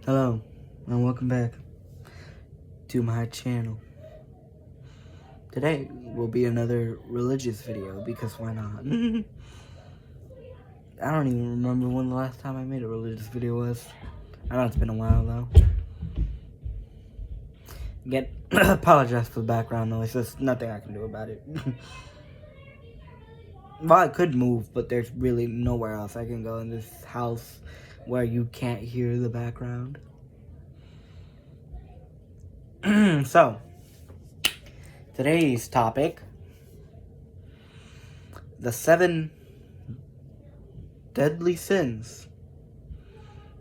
Hello, and welcome back to my channel. Today will be another religious video, because why not? I don't even remember when the last time I made a religious video was. I know it's been a while though. Again, apologize for the background noise, there's nothing I can do about it. Well, I could move, but there's really nowhere else I can go in this house where you can't hear the background. So, today's topic, the 7 deadly sins.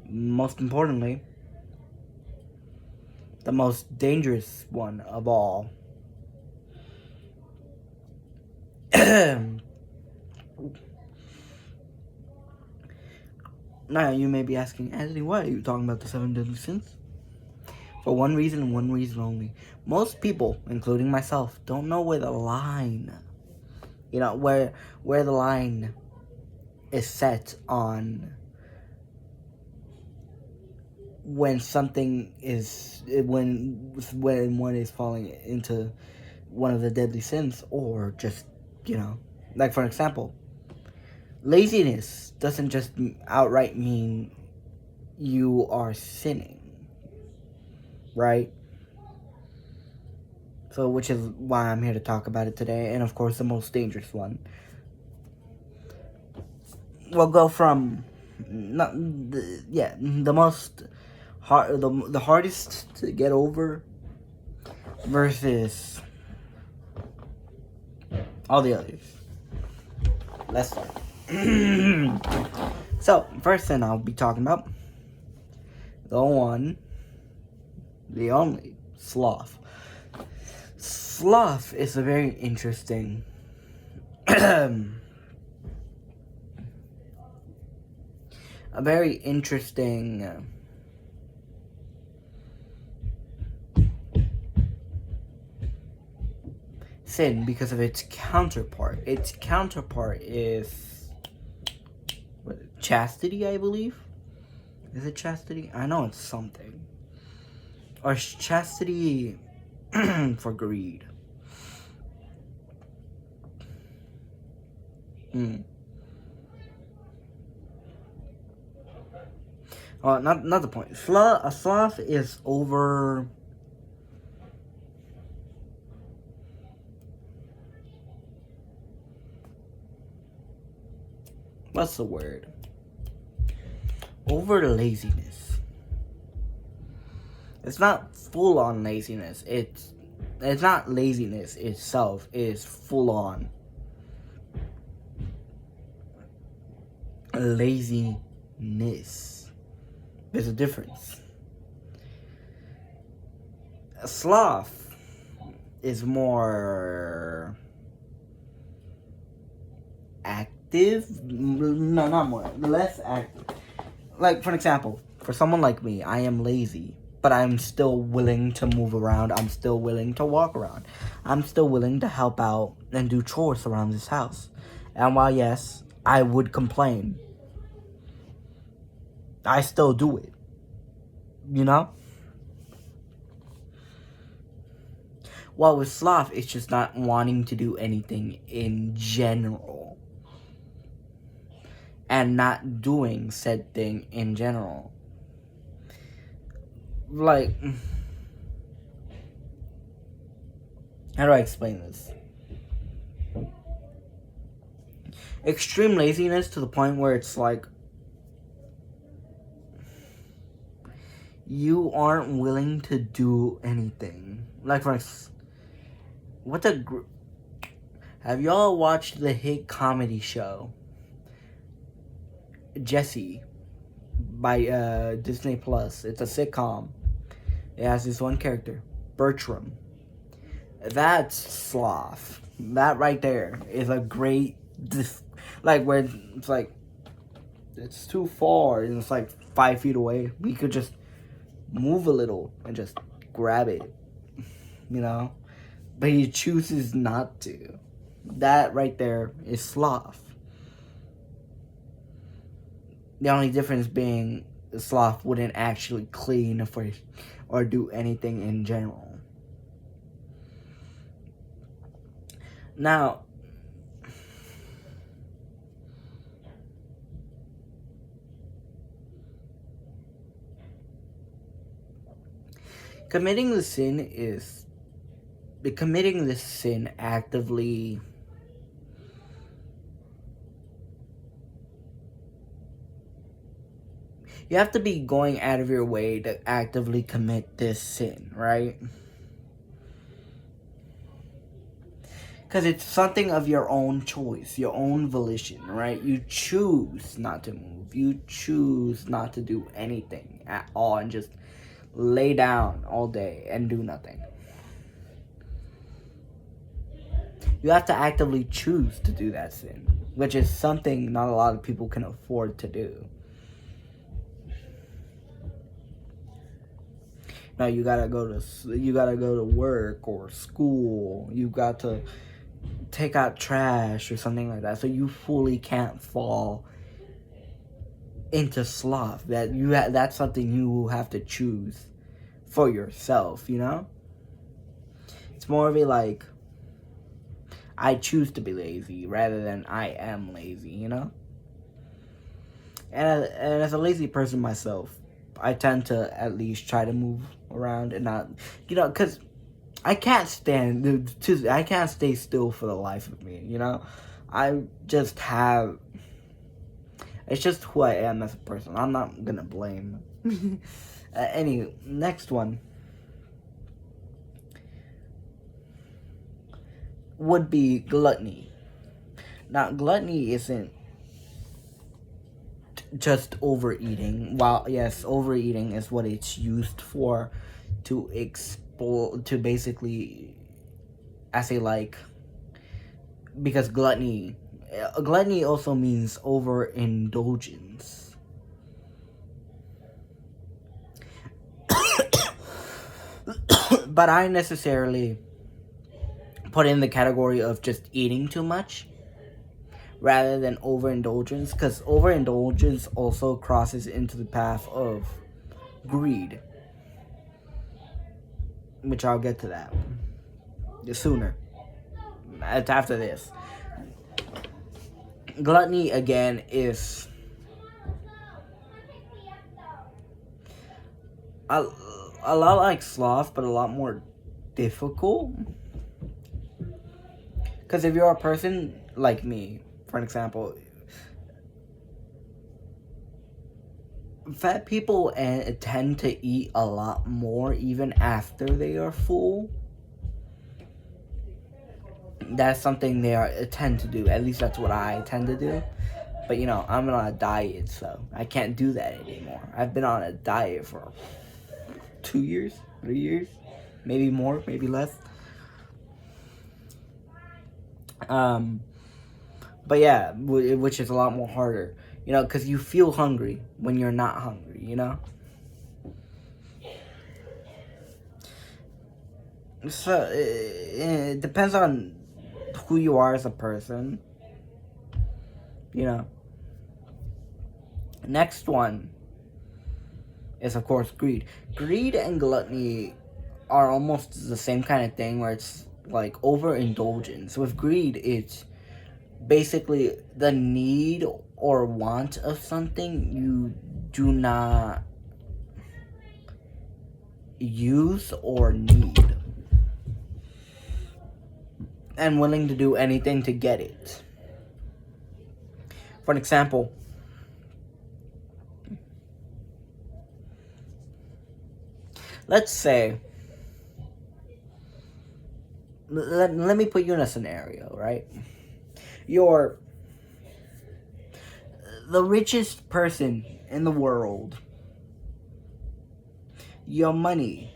Most importantly, the most dangerous one of all. Now, you may be asking, Anthony, why are you talking about the 7 deadly sins? For one reason and one reason only. Most people, including myself, don't know where the line, where the line is set on when something is, when one is falling into one of the deadly sins, or just, like for example, laziness doesn't just outright mean you are sinning, right? So, which is why I'm here to talk about it today, and of course the most dangerous one. We'll go from, the most hard, the hardest to get over versus all the others. Let's start. So, first thing I'll be talking about, the one, the only, sloth. Sloth is a very interesting sin because of its counterpart. Its counterpart is chastity, I believe. Is it chastity? I know it's something. Or chastity for greed. Not the point. A sloth is over. What's the word? Over laziness. It's not full on laziness. It's not laziness itself. It's full on laziness. There's a difference. A sloth is more active. No, not more. Less active. Like, for example, for someone like me, I am lazy, but I'm still willing to move around. I'm still willing to walk around. I'm still willing to help out and do chores around this house. And while, yes, I would complain, I still do it. While with sloth, it's just not wanting to do anything in general. And not doing said thing in general. Like, how do I explain this? Extreme laziness to the point where it's like, you aren't willing to do anything. Like, for instance, have y'all watched the hit comedy show Jessie by Disney Plus? It's a sitcom. It has this one character, Bertram. That's sloth. That right there is a great, like, where it's like, it's too far and it's like 5 feet away. We could just move a little and just grab it, but he chooses not to. That right there is sloth. The only difference being sloth wouldn't actually clean or do anything in general. Now, committing the sin actively you have to be going out of your way to actively commit this sin, right? Because it's something of your own choice, your own volition, right? You choose not to move. You choose not to do anything at all and just lay down all day and do nothing. You have to actively choose to do that sin, which is something not a lot of people can afford to do. Now you gotta go to work or school. You got to take out trash or something like that, so you fully can't fall into sloth. That's something you have to choose for yourself. You know, it's more of a like, I choose to be lazy rather than I am lazy. You know, and as a lazy person myself, I tend to at least try to move around and not, because I can't I can't stay still for the life of me, I just have, it's just who I am as a person. I'm not gonna blame. Next one would be gluttony. Now, gluttony isn't just overeating. While yes, overeating is what it's used for, to basically, I say, like, because gluttony also means overindulgence. But I necessarily put in the category of just eating too much rather than overindulgence, because overindulgence also crosses into the path of greed, which I'll get to that sooner. After this, gluttony again is a lot like sloth, but a lot more difficult. Because if you're a person like me, for an example, fat people tend to eat a lot more even after they are full. That's something they tend to do. At least that's what I tend to do. But I'm on a diet, so I can't do that anymore. I've been on a diet for 2 years, 3 years, maybe more, maybe less. But yeah, which is a lot more harder, because you feel hungry when you're not hungry, So it depends on who you are as a person, Next one is, of course, greed. Greed and gluttony are almost the same kind of thing, where it's like overindulgence. With greed, it's basically the need or want of something you do not use or need, and willing to do anything to get it. For an example, let's say, let me put you in a scenario, right? You're the richest person in the world. Your money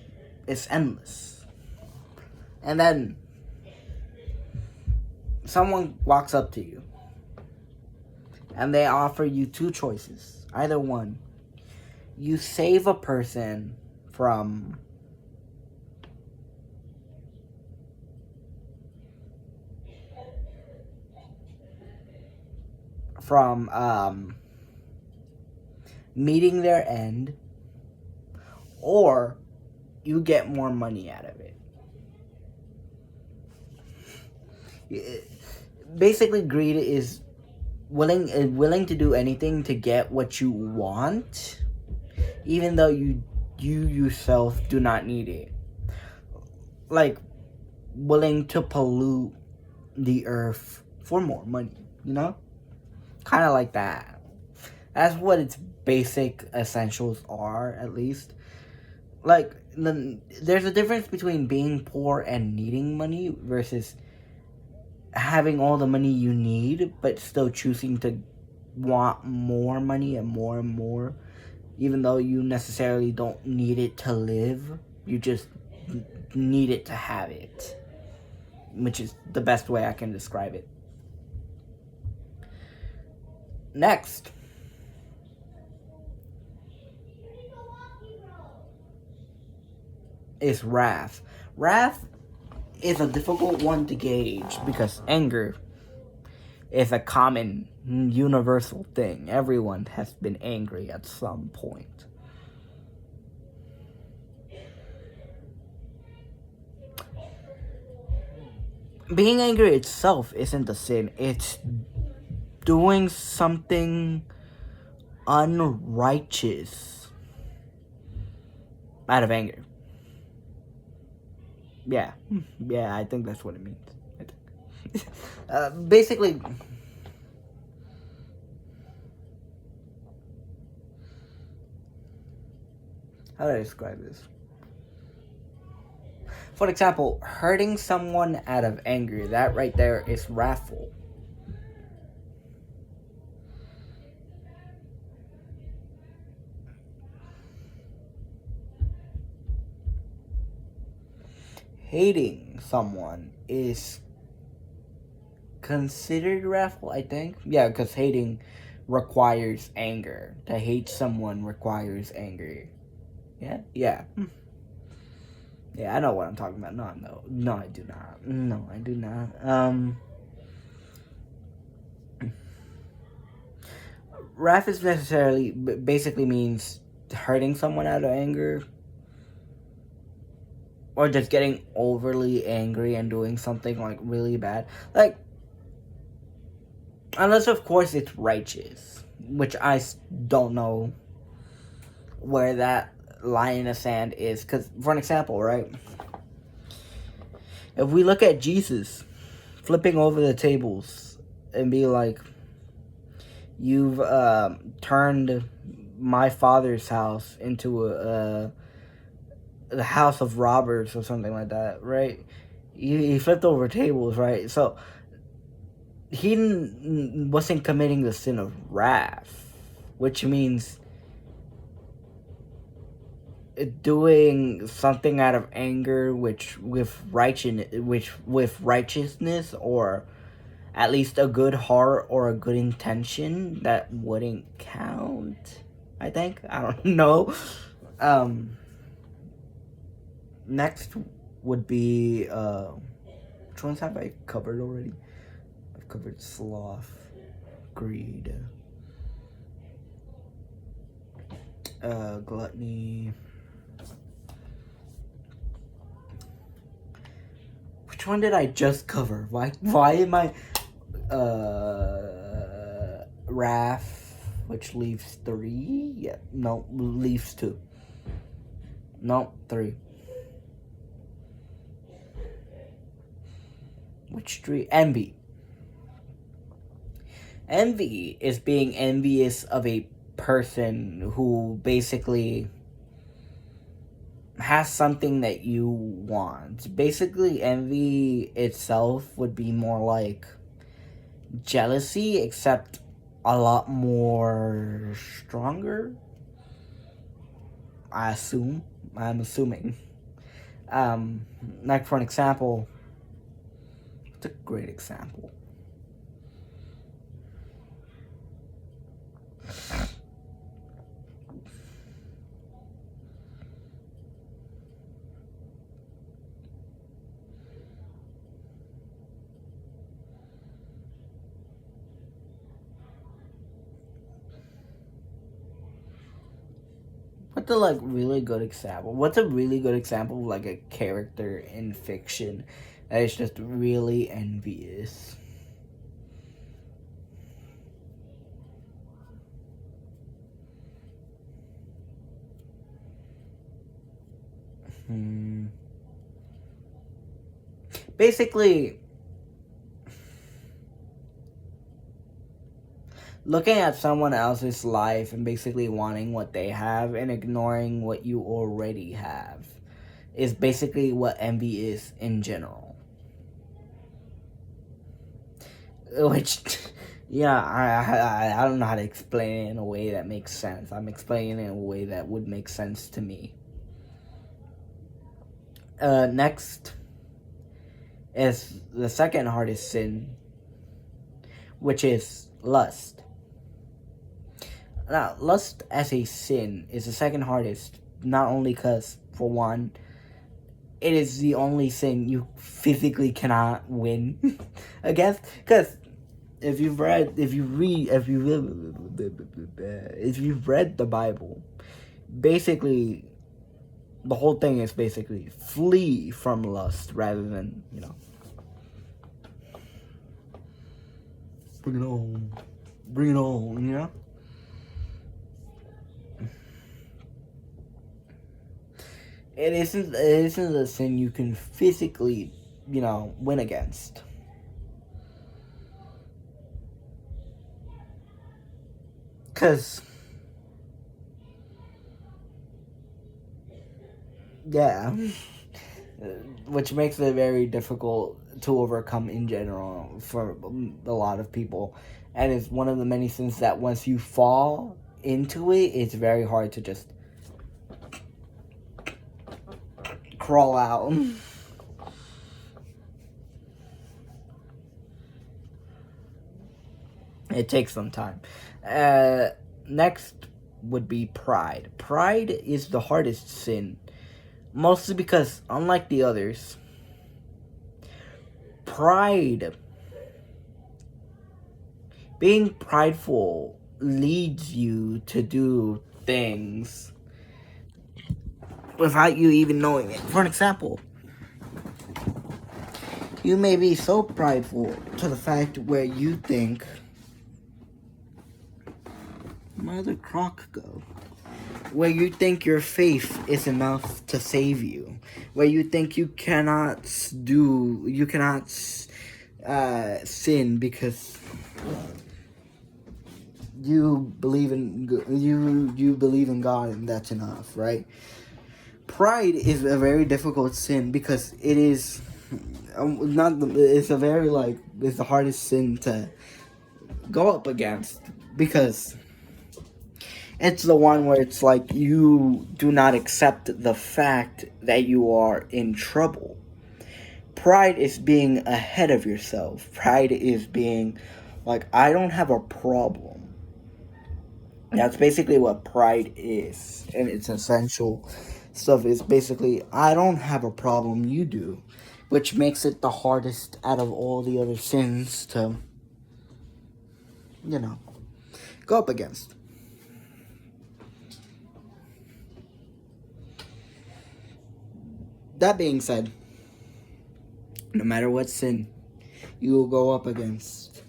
is endless. And then someone walks up to you and they offer you two choices. Either one, you save a person from meeting their end, or you get more money out of it. Basically, greed is willing to do anything to get what you want, even though you yourself do not need it. Like, willing to pollute the earth for more money, kind of like that. That's what its basic essentials are, at least. Like, there's a difference between being poor and needing money versus having all the money you need, but still choosing to want more money and more, even though you necessarily don't need it to live. You just need it to have it, which is the best way I can describe it. Next is wrath. Wrath is a difficult one to gauge because anger is a common, universal thing. Everyone has been angry at some point. Being angry itself isn't a sin. It's doing something unrighteous out of anger. Yeah, I think that's what it means. Basically, how do I describe this? For example, hurting someone out of anger, that right there is wrathful. Hating someone is considered wrathful, I think. Yeah, because hating requires anger. To hate someone requires anger. Yeah? Yeah. Yeah, I know what I'm talking about. No, I do not. No, I do not. Wrath is basically means hurting someone out of anger, or just getting overly angry and doing something like really bad. Like, unless of course it's righteous, which I don't know where that line in the sand is. Because, for an example, right? If we look at Jesus flipping over the tables and be like, you've turned my father's house into the house of robbers or something like that, right? He flipped over tables, right? So he wasn't committing the sin of wrath, which means doing something out of anger, which with righteousness, or at least a good heart or a good intention, that wouldn't count. I think, I don't know. Next would be which ones have I covered already? I've covered sloth, greed, gluttony. Which one did I just cover? Why am I wrath, which leaves 3? Yeah, no, leaves 2. No, 3. Which 3? Envy. Envy is being envious of a person who basically has something that you want. Basically, envy itself would be more like jealousy, except a lot more stronger. I'm assuming. Like, for an example, it's a great example. What's a like really good example? What's a really good example of like a character in fiction that is just really envious? Basically, looking at someone else's life and basically wanting what they have and ignoring what you already have is basically what envy is in general. Which, yeah, I don't know how to explain it in a way that makes sense. I'm explaining it in a way that would make sense to me. Next is the second hardest sin, which is lust. Now, lust as a sin is the second hardest, not only because, for one, it is the only sin you physically cannot win against. Because if you've read the Bible, basically, the whole thing is basically flee from lust rather than, bring it on, It isn't a sin you can physically, win against. Cause yeah. Which makes it very difficult to overcome in general for a lot of people. And it's one of the many sins that once you fall into it, it's very hard to just crawl out. It takes some time. Next would be pride. Pride is the hardest sin. Mostly because, unlike the others, being prideful leads you to do things without you even knowing it. For an example, you may be so prideful to the fact where you think, where did Croc go? Where you think your faith is enough to save you. Where you think you cannot sin because you believe in God and that's enough, right? Pride is a very difficult sin because it is it's the hardest sin to go up against because it's the one where it's like you do not accept the fact that you are in trouble. Pride is being ahead of yourself. Pride is being like, I don't have a problem. That's basically what pride is. And its essential stuff is basically, I don't have a problem, you do. Which makes it the hardest out of all the other sins to, go up against. That being said, no matter what sin you will go up against,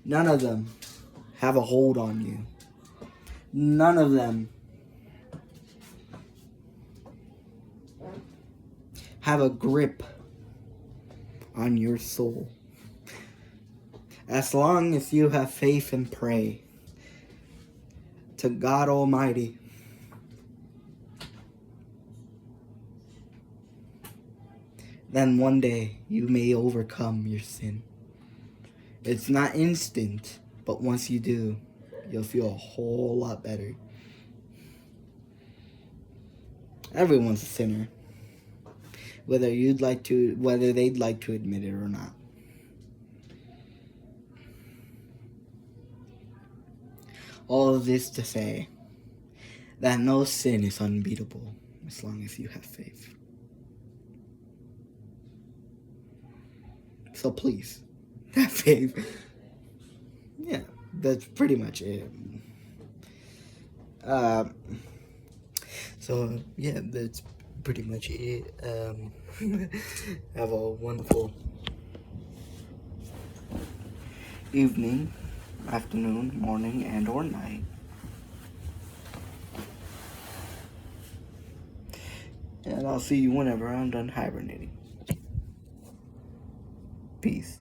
none of them have a hold on you. None of them have a grip on your soul. As long as you have faith and pray to God Almighty, then one day you may overcome your sin. It's not instant, but once you do, you'll feel a whole lot better. Everyone's a sinner, whether they'd like to admit it or not. All of this to say that no sin is unbeatable as long as you have faith. So please, have faith. Yeah, that's pretty much it. So yeah, that's pretty much it. Have a wonderful evening, afternoon, morning, and or night. And I'll see you whenever I'm done hibernating. Peace.